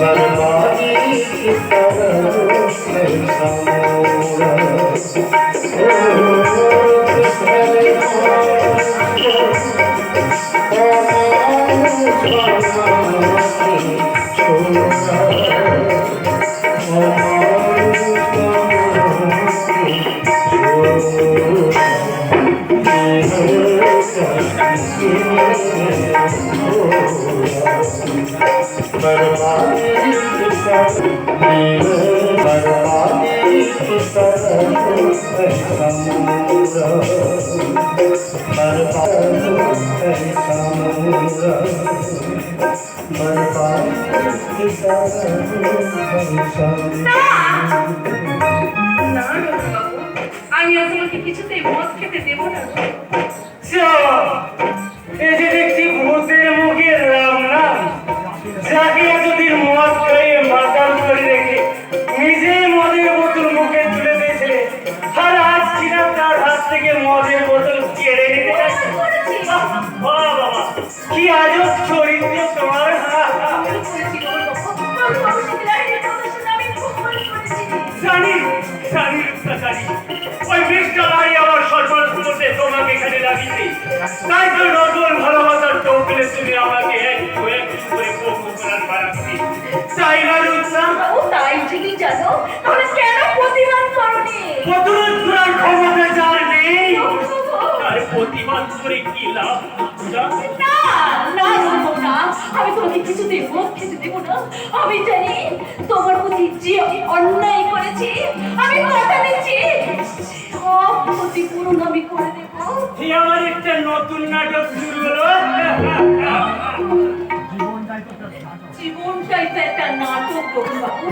बर्बादी की तरफ কিছুতেই মদ খেতে দেবো না। এই যে দেখছি ভূতের মুখে রাম নাম, যাকে এতদিন মদ খাইয়ে মাতাল করে রেখে নিজেই মদের বোতল মুখে তুলে দিয়েছিলে, আর আজ কিনা তার হাত থেকে মদের বোতল কেড়ে নিতে চাইছে। বাবা কি আজব চরিত্র তোমার! জানি জানি জানি ওই বৃষ্টালাই আমার সর্বনাশ করতে তোমাকে এখানে লাগিয়েছি। তাই তো নতুন ভালোবাসার চৌকিলে তুমি আমাকে একটু একটু করে পক্ষ করার বাড়াচ্ছি। তাই না রুচনা? তাই ঠিকই জানো, তাহলে কেন প্রতিবাদ করনি? প্রতিরোধ করার ক্ষমতা যার নেই, তার প্রতিবাদ করে কি লাভ? না না না, আমি তোমাকে কিছুতেই মদ খেতে দেবো না। আমি জানি তোমার প্রতি যে অন্যায় করেছি, আমি কথা দিচ্ছি সব ক্ষতিপূরণ আমি করে দেবো। আমার একটা নতুন নাটক শুরু হলো। জীবনটাই তো একটা নাটক বাবু।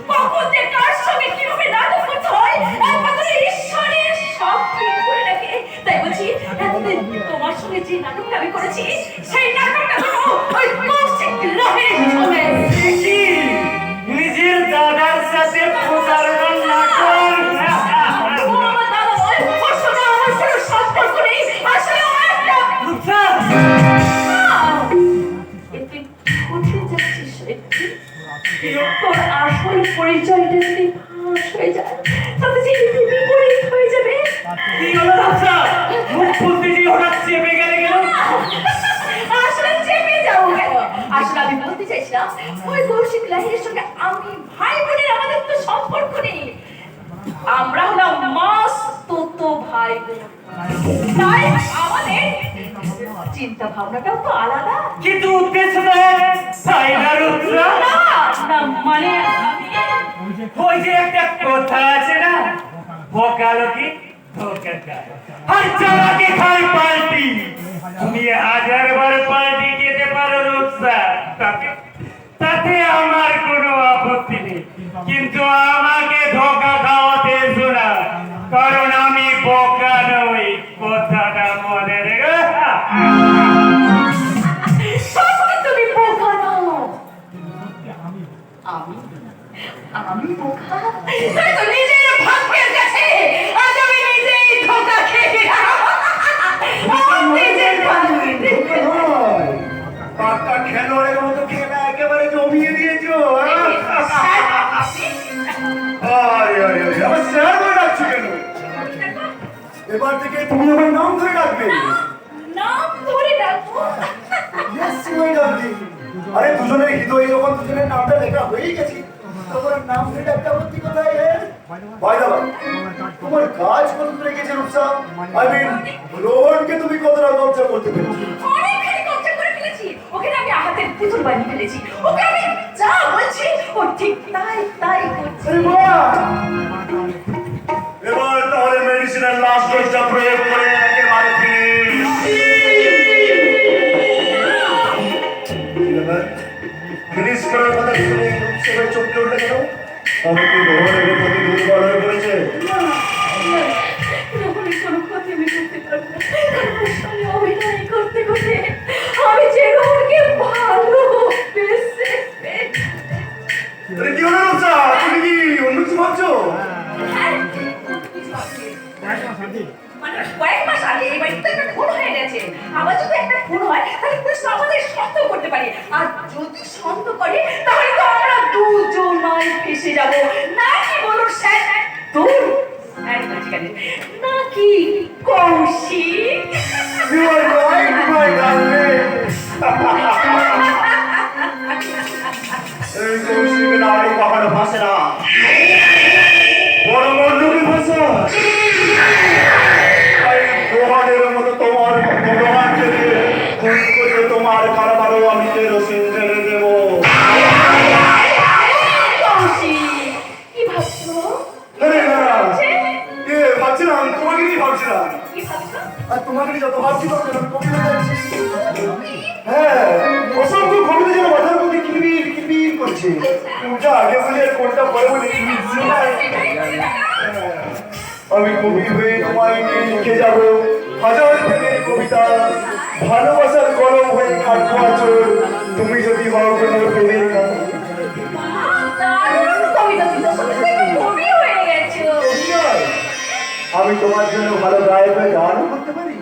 কখন যে কার সঙ্গে কিভাবে নাটক করতে হয় একমাত্র ঈশ্বরের সব ঠিক করে রাখে। তাই বলছি এতদিন তোমার সঙ্গে যে নাটকটা আমি করেছি সেই নাটকটা কোনো ওই কৌশিক রাহের সঙ্গে। নিজের দাদার সাথে প্রতারণার নাটক! আমার দাদা নয়, ওর সঙ্গে আমার কোনো সম্পর্ক নেই। আসলে ও একটা এতে কোথায় যাচ্ছিস সত্যি? তোর আসল পরিচয়টা যদি ফাঁস হয়ে যায় তাতে যে বিপরীত হয়ে যাবে। কি হলো রাজা? মুখ খুলতে যে হঠাৎ চেপে গেলে কেন? আসলে চেপে যাবো কেন? আসলে আমি বলতে চাইছিলাম ওই কৌশিক লাহিড়ির সঙ্গে আমি ভাই বোনের আমাদের তো সম্পর্ক নেই। আমরা হলাম মাসতুত ভাই বোন। তাই আমাদের চিন্তা ভাবনাটাও তো আলাদা। কিন্তু উদ্দেশ্যটা এক, তাই না রুদ্রা? না না, মানে ওই যে একটা কথা আছে না, বকালকি ধোঁকা খায় আর চালাকি খায় পাল্টি। তুমি 1000 বার পাল্টি যেতে পারো রুদ্রা, তাতে আমার কোনো আপত্তি নেই, কিন্তু আমাকে ধোঁকা খাওয়াতে এসো না, কারণ আমি বোকা নই। কথাটা মনে রেখো। সত্যি তুমি বোকা নও। আমি বোকা? তাই তো নিজের ভাগ্যের কাছে আজ আমি নিজেই ধোঁকা খেয়ে গেলাম। নিজের ভাগ্যের পাক্কা খেলোয়াড়ের মতো খেলা একেবারে জমিয়ে দিয়েছো। আমার স্যার বলে ডাকছো কেন? এবার থেকে তুমি আমার নাম ধরে ডাকবে। নাম ধরে ডাকবো? আরে দুজনের হৃদয় যখন দুজনের নামটা লেখা হয়েই গেছে, তোমার নাম ধরে ডাকতে আপত্তি কোথায়? ভাই দাদা, তোমার কাজ কত দূরে গেছে রূপসা? আই মিন রোহনকে তুমি কতটা কবজা করতে পেরেছো? অনেকখানি কবজা করে ফেলেছি। ওকে আমি হাতের পুতুল বানিয়ে ফেলেছি। ওকে আমি যা বলছি ও ঠিক তাই করছে। এবার তাহলে মেডিসিনের লাস্ট ডোজটা প্রয়োগ করে একেবারে ফিনিশ করার কথা শুনে সবাই চমকে উঠলে কেন? আমি কি রোহনের প্রতি দুর্বল হয়ে পড়েছে? রোহনের কোনো ক্ষতি আমি করতে পারবো না। আমি অভিনয় করতে করতে আমি যে রোহনকে ভালোবেসে কি হলো রূপসা? তুমি কি অন্য কিছু ভাবছো? হ্যাঁ, অন্য কিছু ভাবছি। মানে কয়েক মাস আগে এই বাড়িতে একটা খুন হয়ে গেছে। আবার যদি একটা খুন হয় তাহলে পুলিশ তো আমাদের সন্দেহ করতে পারে, আর যদি সন্দেহ করে তাহলে তো আমরা দুজনাই ফেসে যাব। না কি বলুন স্যার? দূর একদম ঠিক আছে নাকি Kaushik? You are right, my darling. এই কৌশিকের নারী কখনো ভাসে না, বড় মন্ডলী ভাষা। প্রমাণের মতো তোমার প্রমাণকে দিয়ে খুন করে তোমার কারবারও আমি কেরোসিন ঢেলে দেবো। কৌশিক কি ভাবছো? আরে না, ভাবছিলাম তোমাকে নিয়ে ভাবছিলাম। কি ভাবছো? আর তোমাকে নিয়ে যত ভাবছি তত আমি কবিতা যাচ্ছি। হ্যাঁ, অসংখ্য কবিতা যেন মাথার মধ্যে কিরবির কিরবির করছে। কোনটা আগে বলি আর কোনটা পরে বলি। আমি কবি হয়ে তোমায় নিয়ে লিখে যাব হাজার প্রেমের কবিতা, ভালোবাসার কলম হয়ে কাটবো আচর তুমি যদি হও কোনো প্রেমের গান। দারুণ কবিতা, তুমি তো সত্যি কবি হয়ে গেছো। আমি তোমার জন্য ভালো গায়ক হয়ে গানও করতে পারি।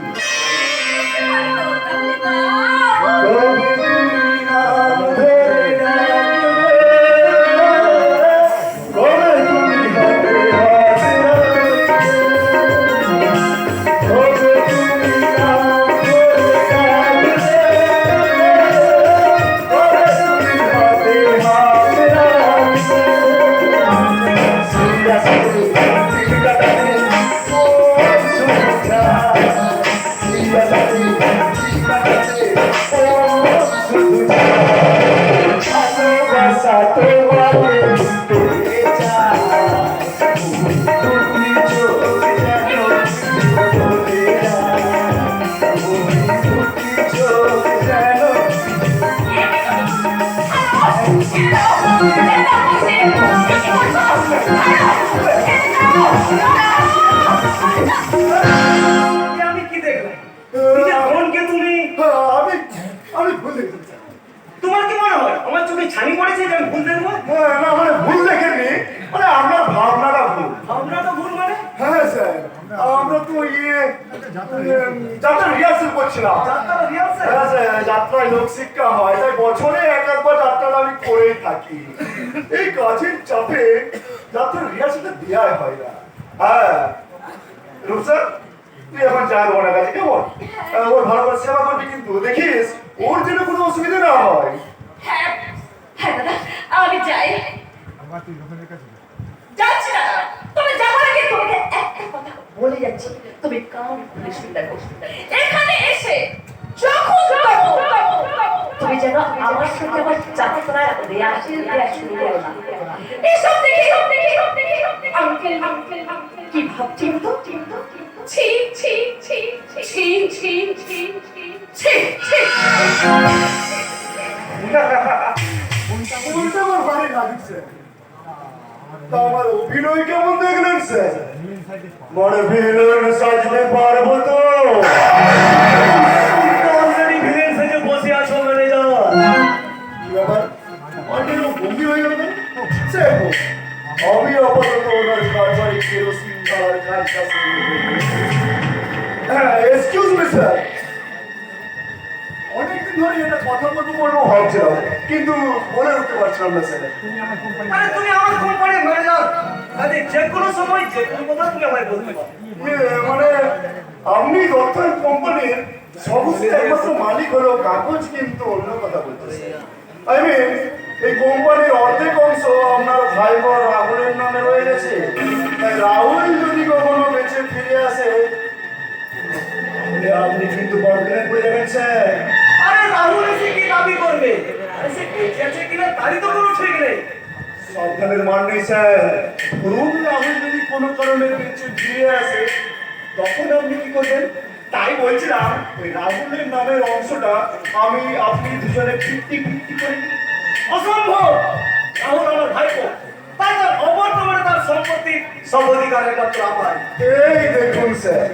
আমি কি দেখলাম? নিজের বোনকে তুমি, আমি ভুল দেখেছি। তোমার কি মনে হয় আমার চোখে ছানি পড়েছে যে আমি ভুল দেখবো? না মানে ভুল দেখেনি, মানে আপনার ভাবনাটা ভুল। ভাবনাটা ভুল মানে? হ্যাঁ স্যার, আমরা তো যাত্রা রিহার্সেল করছিলাম। যাত্রা রিহার্সাল? হ্যাঁ স্যার, যাত্রায় লোক শিক্ষা হয়, তাই বছরে একবার যাত্রাটা আমি করেই থাকি। এই কাজের চাপে যাত্রার রিহার্সেলটা দেওয়াই হয় না। হ্যাঁ রূপসা, তুই এখন যা ওনার কাছে, কেমন? ওর ভালো করে সেবা করবি কিন্তু, দেখিস ওর যেন কোনো অসুবিধা না হয়। হ্যাঁ হ্যাঁ দাদা, আমি যাই। যাচ্ছি না, তবে যাওয়ার আগে তোমাকে একটা কথা বলে যাচ্ছি, তুমি কান খুলে শুনতে বসো। এখানে এসে যখন তুমি যেন আমার সাথে আমার যাত্রার রিহার্সেল শুরু করো না। এসব দেখে আঙ্কেল কি ভাবছি তো? ছি ছি ছি ছি ছি ছি ছি ছি। উল্টো আমার ভালো লাগছে। তা আমার অভিনয় কেমন দেখলেন স্যার? মানে ভিলেন সাজতে পারবো তো? অলরেডি ভিলেন সেজে বসে আছো ম্যানেজার। কি ব্যাপার? অনেক গম্ভীর হয়ে গেল কেন? স্যার, আমি আপাতত ওনার কারবারি কেরোসিন দেওয়ার কাজটা শুরু করবো। হ্যাঁ, এক্সকিউজ মি স্যার, অনেকদিন ধরে এটা কথা বলবো ভাবছিলাম, কিন্তু বলে উঠতে পারছিলাম না স্যার। আরে তুমি আমার কোম্পানির ম্যানেজার, কাজে যে কোনো সময় যে কোনো কথা তুমি আমায় বলতে পারো। মানে আপনি দত্তর কোম্পানির সমস্ত একমাত্র মালিক হলো, কাগজ কিন্তু অন্য কথা বলতেছে। আই মিন এই কোম্পানির অর্ধেক অংশ আপনার ভাই বোন রাহুলের নামে রয়ে গেছে। তাই রাহুল যদি কখনো বেঁচে ফিরে আসে তাহলে আপনি কিন্তু বদলে পড়ে যাবেন স্যার। আরে রাহুল এসে কি দাবি করবে? আরে সে বেঁচে আছে কিনা তারই তো কোনো ঠিক নেই। সাবধানের মান নেই স্যার। ধরুন রাহুল যদি কোনো কারণে বেঁচে ফিরে আসে তখন আপনি কি করবেন? তাই বলছিলাম ওই রাহুলের নামের অংশটা আমি আপনি দুজনে 50-50 করে নিই। অসম্ভব! রাহুল আমার ভাইপো, তাই তার অবর্তমানে তার সম্পত্তি সব অধিকারের মাত্র আমার। এই দেখুন স্যার,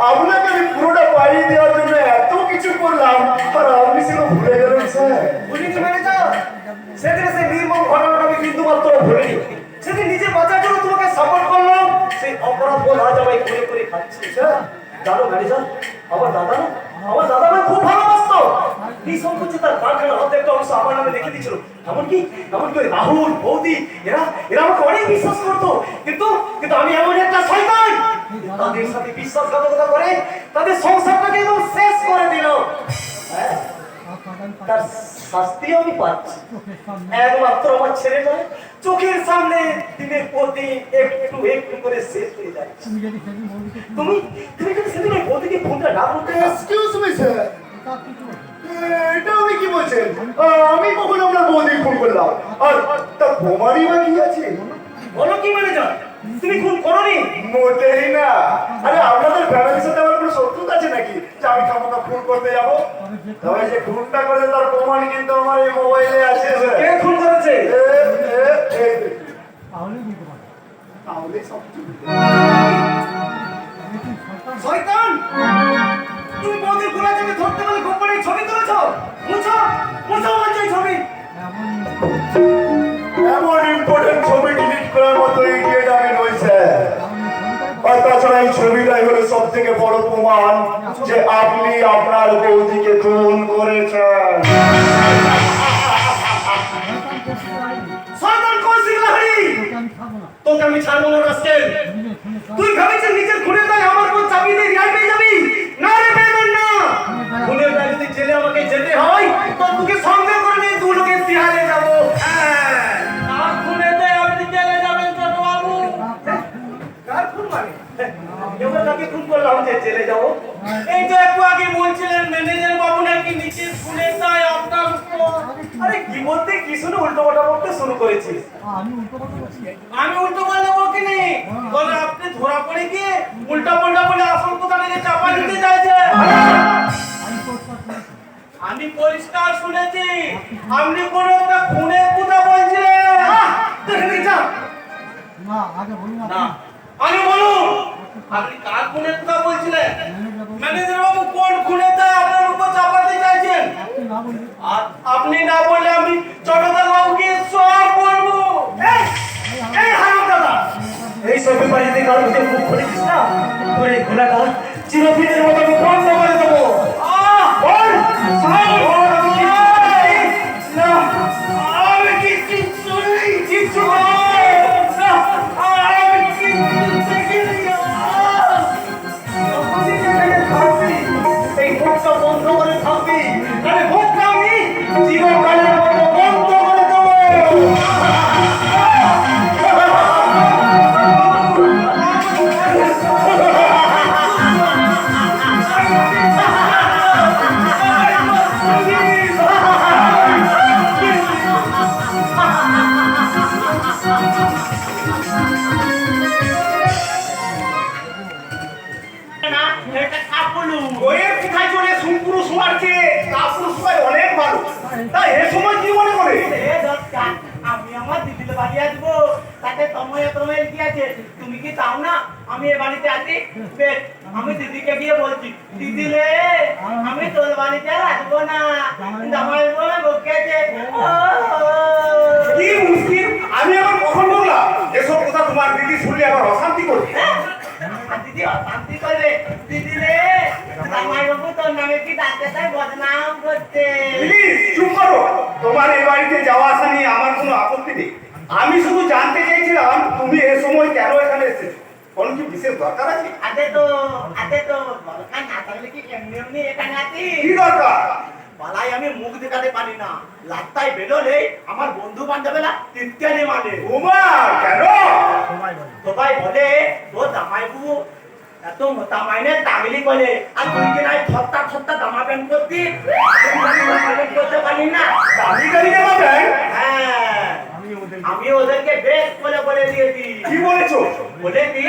আপনাকে আমি পুরোটা পাইয়ে দেওয়ার জন্য এত কিছু করলাম আর আপনি সেটা ভুলে গেলেন স্যার। বুঝেছি ম্যানেজার, সেদিন সে নির্মম ঘটনাটা আমি কিন্তু মাত্র ভুলিনি। সেদিন নিজে বাঁচার জন্য তোমাকে সাপোর্ট করলাম, সেই অপরাধ বোধ আজ আমায় করে করে খাচ্ছিস। হ্যাঁ জানো ম্যানেজার, আমার দাদা না খুব ভালোবাসতো। এই সম্পত্তি তার কারখানার হাতে একটা অংশ আমার নামে রেখে দিয়েছিল। এমনকি ওই রাহুল বৌদি এরা আমাকে অনেক বিশ্বাস করতো, কিন্তু আমি এমন একটা শয়তান তাদের সাথে বিশ্বাসঘাতকতা করে তাদের সংসারটাকে একদম শেষ করে দিল। হ্যাঁ, তার শাস্তি আমি পাচ্ছি। একমাত্র আমার ছেলেটা চোখের সামনে দিনের পর দিন একটু একটু করে শেষ হয়ে যাচ্ছে। তুমি যদি সেদিন ওই বৌদিকে ফোনটা না করতে। এক্সকিউজ মি স্যার, এটা আমি কি বলছেন? আমি কখন আমরা বৌদিকে ফোন করলাম? আর তার বোমারই বা কি আছে? বলো কি ম্যানেজার, তুমি খুন করোনি? মোটেই না। আরে আপনাদের ফ্যামিলির সাথে আমার কোনো শত্রুতা আছে নাকি যে আমি খামোখা খুন করতে যাবো? তবে যে খুনটা করে তার প্রমাণ কিন্তু আমার এই মোবাইলে আছে। কে খুন করেছে? তাহলে সব শয়তান, তুমি বৌদির গোলা থেকে ধরতে বলে কোম্পানির ছবি তুলেছ। মুছো বলছো এই ছবি। এমন ইম্পর্টেন্ট ছবি ডিলিট করার মতো ইডিয়েট আমি নই স্যার। আর তাছাড়া এই ছবিটাই হলো সব থেকে বড় প্রমাণ যে আপনি আপনার বৌদিকে খুন করেছেন। শয়তান কৌশিক লাহিড়ী, তোকে আমি ছাড়বো না রাস্কেল। তুই ভেবেছিস নিজের খুনের দায় আমার কোন চাবি দিয়ে রিহাই পেয়ে যাবি? না রে বেমান না। খুনের দায় যদি জেলে আমাকে যেতে হয় তো তোকে সঙ্গে করে নিয়ে দু লোকের তিহারে যাবো। আর খুনের দায় আপনি জেলে যাবেন ছোট বাবু। কার খুন মানে? এবার তাকে খুন করলাম যে জেলে যাবো? এই তো একটু আগে বলছিলেন ম্যানেজার বাবু নাকি নিচের খুনের দায় আপনার উপর। আরে কি বলতে কি শুনে উল্টোপাল্টা বলতে শুরু করেছিস? আমি উল্টো পাল্টা বলছি নি, বলে আপনি ধরা পড়ে গিয়ে উল্টা পাল্টা বলে আসল কথা নিয়ে চাপা দিতে চাইছে। আমি পরিষ্কার শুনেছি আপনি কোন একটা খুনের কথা বলছিলেন। দেখে যা না আগে বলুন না, আমি বলুন আপনি কার খুনের কথা বলছিলেন? ম্যানেজার বাবু কোন খুনের দায় আপনার উপর চাপাতে চাইছেন? আপনি না বলুন। আর আপনি না বললে আমি চট্টগ্রাম বাবুকে সব বলবো। এই হারামজাদা, এই সব ব্যাপারে যদি কারো ভিতরে মুখ খুলেছিস না তোর এই ঘোড়াটা চিরদিনের মতো আমি বন্ধ করে দেবো। বল না, আমি কিচ্ছু নেই, কিচ্ছু নেই। না, আমি কিচ্ছু দেখিনি। এই মুখটা বন্ধ করে থাকবি, আরে মুখটা আমি চিরকালের মতো বন্ধ করে দেবো। না, এটা কাপড়ু। বইয়ের পিঠায় চড়ে সুপুরু শোয়ারছে কাপুরু শোয়ায় অনেক ভালো। তাই এ সময় কি মনে করে? এ দরকার, আমি আমার দিদির বাড়ি আসবো, তাতে তোমায় কি আছে? তুমি কি চাও না আমি এ বাড়িতে আছি? বেশ, আমি দিদিকে গিয়ে বলছি, দিদিলে আমি তোর বাড়িতে আর আসবো না, জামাই বলে বকেছে। কি মুশকিল, আমি আবার কখন বললাম? এসব কথা তোমার দিদি শুনলে আবার অশান্তি করবে। দিদি অশান্তি করবে? দিদিলে জামাই বাবু তোর নামে কি ডাকতে তাই বদনাম করছে। প্লিজ চুপ করো। তোমার এই বাড়িতে যাওয়া আসা নিয়ে আমার কোনো আপত্তি নেই। আমি শুধু জানতে চাইছিলাম তুমি এ সময় কেন এখানে এসেছো? কোন কি বিশেষ দরকার আছে? আতে তো দরকার না থাকলে কি এমনি এখানে আছি? কি দরকার? পালাই আমি মুখ দেখাতে পারি না, রাস্তায় বেরোলে আমার বন্ধু বান্ধবেরা তিনটানে মানে। ওমা কেন? সবাই বলে তো জামাইবু এত মোটা মাইনে দাগলি করে, আর তুই কি নাই ছত্তা জামা প্যান্ট করতি, করতে পারি না। দামি গাড়ি জামা প্যান্ট? হ্যাঁ, আমি ওদেরকে বেশ বলে দিয়েছি। কি বলেছো? বলেছি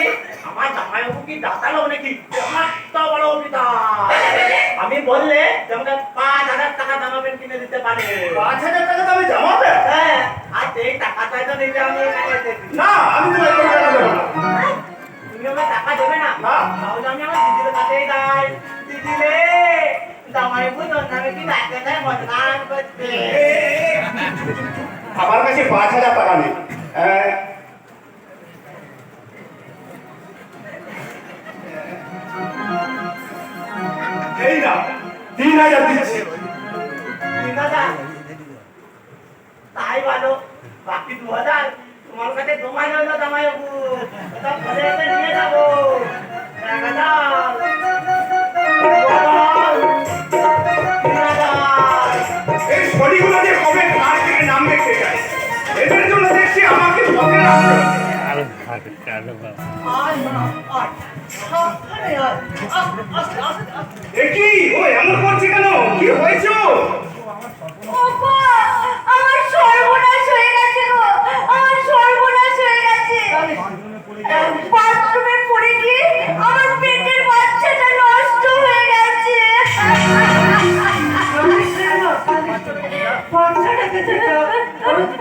আমার জামাইবাবু কি দাতা লোক নাকি, এত বড় পিতা। আমি বললে তোমাকে 5,000 টাকা জামা প্যান্ট কিনে দিতে পারে। 5,000 টাকা দামে জামা প্যান্ট? হ্যাঁ, আর সেই টাকাটাই তো নিতে আমি এখানে এসেছি। না, আমি তোমায় কোনো টাকা দেবো না। তুমি আমাকে টাকা দেবে না? না। তাহলে আমি আমার দিদির কাছেই যাই। দিদিলে জামাইবাবু তোর নামে কি ডাক্তার বদনাম করছে। আমার কাছে 5,000 টাকা নেই। 3,000 দিচ্ছি। 3,000 তাই ভালো, বাকি 2,000 তোমার কাছে জমাই হলো জামাই বাবু, এটা ঘরে এসে নিয়ে যাবো। 1,000 এই শনিগুলো যে কবে ঘাট থেকে নামবে কে জানে? এদের জন্য দেখছি আমাকে পথে নামতে হচ্ছে। এ কি? ও এমন করছে কেন? কি হয়েছে ওর? ওগো, আমার সর্বনাশ হয়ে গেছে গো, আমার সর্বনাশ হয়ে গেছে। বাথরুমে পড়ে গিয়ে আমার পেটের বাচ্চাটা নষ্ট হয়ে গেছে। বাচ্চাটাকে দেখে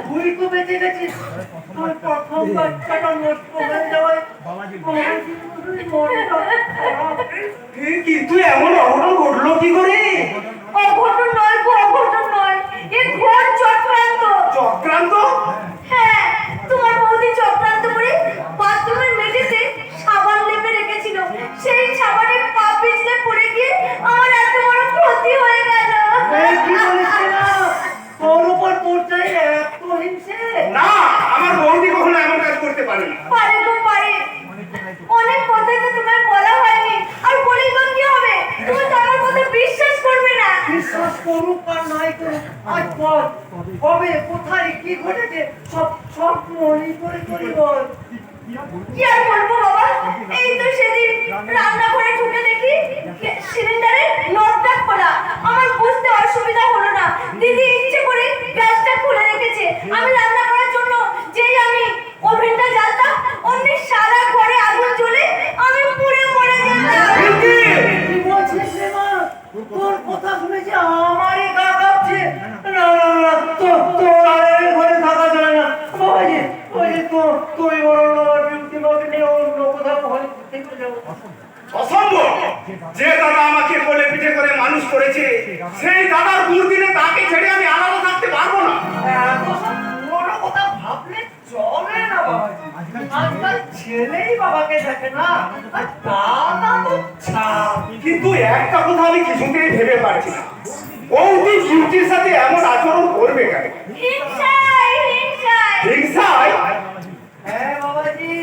তুই তো বেঁচে গেছিস, তোর প্রথম বাচ্চাটা নষ্ট হয়ে যাওয়ায় এ কি? তুই এমন অঘটন ঘটলো কি করে? অঘটন নয় গো, অঘটন নয়, এ ঘোর চক্রান্ত। চক্রান্ত? হ্যাঁ, তোমার বৌদি চক্রান্ত করে বাথরুমের মেঝেতে সাবান লেপে রেখেছিল। সেই সাবানে পা পিছলে পড়ে গিয়ে আমার এত বড় ক্ষতি হয়ে গেল। কি বলিস না, তোর উপর পড়ছে এত হিংসে। না, আমার বৌদি কখনো এমন কাজ করতে পারে না। পারে গো, পারে। অনেক কথাই তো তোমায় বলা হয়নি, আর বলেই বা কি হবে? তুমি তো আমার কথা বিশ্বাস করবে না। বিশ্বাস করুক আর নাই করুক, আজ বল কবে কোথায় কি ঘটেছে সব সব মনে করে করি বল। কি আর বলবো বাবা, এই তো সেদিন রান্নাঘরে ঢুকে দেখি সিলিন্ডারের নবটা খোলা। আমার বুঝতে অসুবিধা হলো না, দিদি ইচ্ছে করে গ্যাসটা খুলে রেখেছে। আমি রান্না করার জন্য যেই আমি ওভেনটা জ্বালতাম, অমনি সারা ঘরে আগুন জ্বলে আমি পুড়ে মরে যেতাম। কি বলছিস রে মা, তোর কথা শুনেছি আমারই গা কাঁপছে। না না না, তোর আর এই ঘরে থাকা যায় না বাবাজি। ওই যে তুই বড় বিউটি মাকে নিয়ে অন্য কোথাও ঘরে থেকে যাবো। অসম্ভব! যে দাদা আমাকে কোলে পিঠে করে মানুষ করেছে, সেই দাদার দুর্দিনে তাকে ছেড়ে আমি আলাদা থাকতে পারবো না। এত সব পুরোনো কথা ভাবলে চলে না বাবাজি। আজকাল ছেলেই বাবাকে দেখে না, আর দাদা তো ছাড়। কিন্তু একটা কথা আমি কিছুতেই ভেবে পারছি না, বৌদি বিউটির সাথে এমন আচরণ করবে কেন? হিংসায়, হিংসায়। হিংসায়? হ্যাঁ বাবাজি,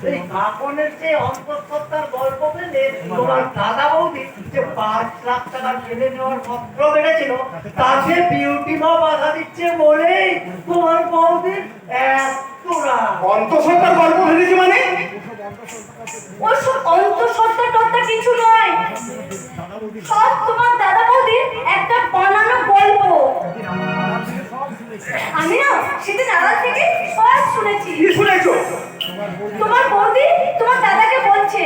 এই কাকনের যে অন্তঃসত্ত্বার গল্প পেলে তোমার দাদা বৌদি যে 5 লাখ টাকা ফেলে নেওয়ার পত্র বেড়েছিল, তাতে বিউটি মা বাধা দিচ্ছে বলেই তোমার বৌদির এতটা। অন্তঃসত্ত্বার গল্প ভেবেছি মানে? ওসব অন্তঃসত্ত্বা টত্ত্বা কিছু নয়, সব তোমার দাদা বৌদির একটা বানানো গল্প। আমি না সেদিন আড়াল থেকে সব শুনেছি। কি শুনেছো? তোমার বৌদি তোমার দাদাকে বলছে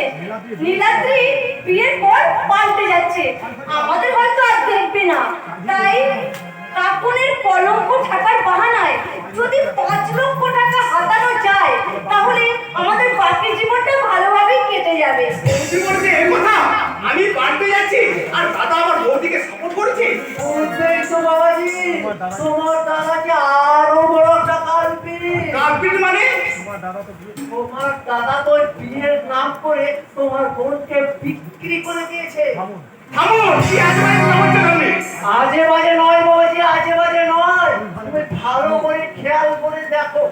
নীলাদ্রি বিয়ের পর পাল্টে যাচ্ছে, আমাদের হয়তো আর দেখবে না। তাই কাকুনের কলঙ্ক ঢাকার বাহানায় যদি 5 লক্ষ টাকা হাতানো যায়, তাহলে আমাদের বাকি জীবনটা ভালোভাবে কেটে যাবে। বৌদি বলছে এই কথা? আমি পাল্টে যাচ্ছি আর দাদা আমার বৌদিকে সাপোর্ট করছে? বুঝলেই তো বাবাজি, তোমার দাদাকে আরো বড় একটা কালপিট। কালপিট মানে? তোমার দাদা তো বিয়ের নাম করে তোমার বোনকে বিক্রি করে দিয়েছে। থামুন! কি আজে বাজে কথা বলছেন আপনি? আজে বাজে নয় বাবাজি, আজে বাজে নয়। তুমি ভালো করে খেয়াল করে দেখো,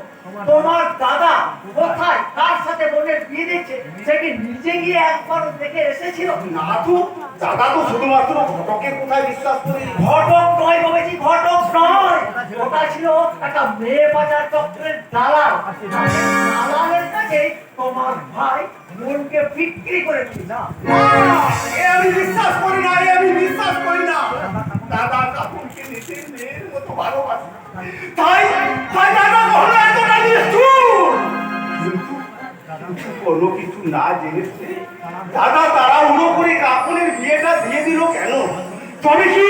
তোমার দাদা কোথায় কার সাথে বোনের বিয়ে দিচ্ছে সেটি নিজে গিয়ে একবার দেখে এসেছিল। না তো, দাদা তো শুধুমাত্র ঘটকের কোথায় বিশ্বাস করি। ঘটক নয় বাবাজি, ঘটক নয়, ওটা ছিল একটা মেয়ে পাচার চক্রের দালাল। দালালের কাছে তোমার ভাই বোনকে বিক্রি করে দিল। না, এ আমি বিশ্বাস করি না, এ আমি বিশ্বাস করি না। দাদা কাকুকে নিজের মেয়ের মতো ভালোবাসে, তাই তাই দাদা কখনো এতটা নিষ্ঠুর। কিন্তু কোনো কিছু না জেনে শুনে দাদা তাড়াহুড়ো করে কাকুনের বিয়েটা দিয়ে দিল কেন? তবে কি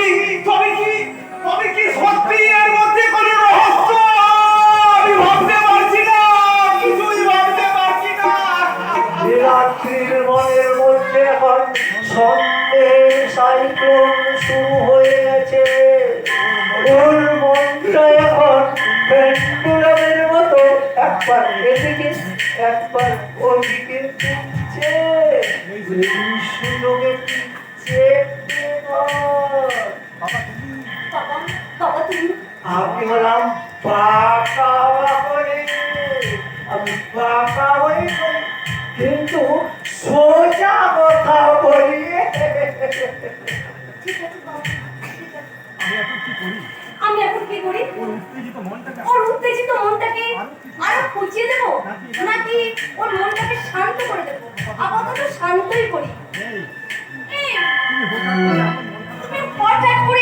তবে কি তবে কি সত্যি এর মধ্যে কোনো রহস্য? আমি ভাবতে পারছি না, কিছুই ভাবতে পারছি না। রাত্রির মনের মধ্যে এখন সন্দেহের সাইক্লোন শুরু হয়ে গেছে। ওর মনটা এখন পেন্ডুলামের মতো একবার এদিকে একবার ওদিকে ঘুরছে। এই সুযোগে চেপে ধর। বাবা তুমি বাবা বাবা তুমি আমি হলাম বাঁকা করে, আমি বাঁকা হয়ে করি, কিন্তু সোজা কথা বলি। ঠিক আছে বাবা ঠিক আছে। আমি এখন কি করি? আমি এখন কি করি? ওর উত্তেজিত মনটাকে ওর উত্তেজিত মনটাকে আরো খুঁচিয়ে দেবো নাকি ওর মনটাকে শান্ত করে দেবো? আপাতত শান্তই করি। এই, এই, তুমি বোকার করে আমার মনটা তুমি হঠাৎ করে